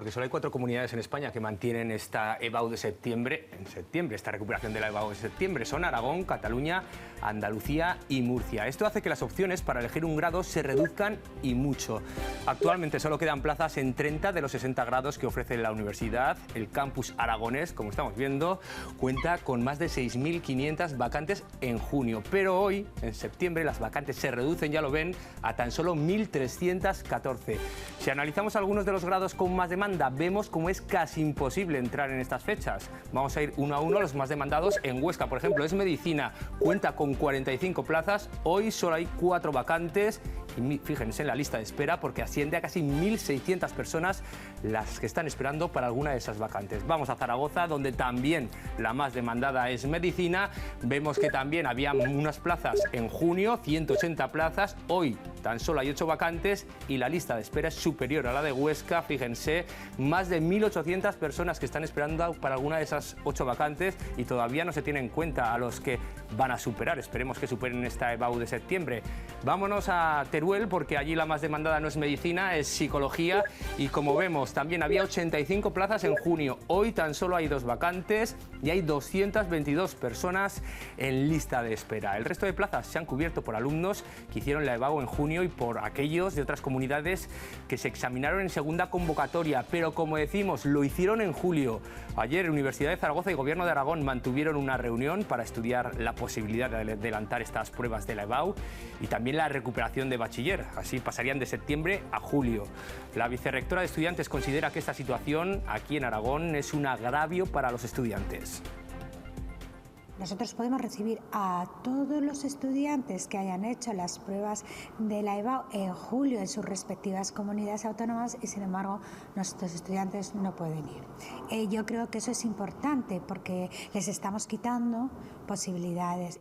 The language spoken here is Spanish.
porque solo hay 4 comunidades en España que mantienen esta EBAU de septiembre, esta recuperación de la EBAU de septiembre. Son Aragón, Cataluña, Andalucía y Murcia. Esto hace que las opciones para elegir un grado se reduzcan y mucho. Actualmente solo quedan plazas en 30 de los 60 grados que ofrece la universidad. El campus aragonés, como estamos viendo, cuenta con más de 6.500 vacantes en junio. Pero hoy, en septiembre, las vacantes se reducen, ya lo ven, a tan solo 1.314. Si analizamos algunos de los grados con más demanda, vemos cómo es casi imposible entrar en estas fechas. Vamos a ir uno a uno. Los más demandados en Huesca, por ejemplo, es medicina, cuenta con 45 plazas, hoy solo hay 4 vacantes y fíjense en la lista de espera porque asciende a casi 1.600 personas las que están esperando para alguna de esas vacantes. Vamos a Zaragoza, donde también la más demandada es medicina. Vemos que también había unas plazas en junio, 180 plazas, hoy tan solo hay 8 vacantes y la lista de espera es superior a la de Huesca. Fíjense, más de 1.800 personas que están esperando para alguna de esas 8 vacantes y todavía no se tiene en cuenta a los que van a superar. Esperemos que superen esta EBAU de septiembre. Vámonos a Teruel, porque allí la más demandada no es medicina, es psicología, y como vemos también había 85 plazas en junio. Hoy tan solo hay 2 vacantes y hay 222 personas en lista de espera. El resto de plazas se han cubierto por alumnos que hicieron la EBAU en junio y por aquellos de otras comunidades que se examinaron en segunda convocatoria, pero como decimos, lo hicieron en julio. Ayer Universidad de Zaragoza y Gobierno de Aragón mantuvieron una reunión para estudiar la posibilidad de adelantar estas pruebas de la EBAU y también la recuperación de bachiller. Así pasarían de septiembre a julio. La vicerrectora de estudiantes considera que esta situación aquí en Aragón es un agravio para los estudiantes. Nosotros podemos recibir a todos los estudiantes que hayan hecho las pruebas de la EBAU en julio en sus respectivas comunidades autónomas y, sin embargo, nuestros estudiantes no pueden ir. Yo creo que eso es importante porque les estamos quitando posibilidades.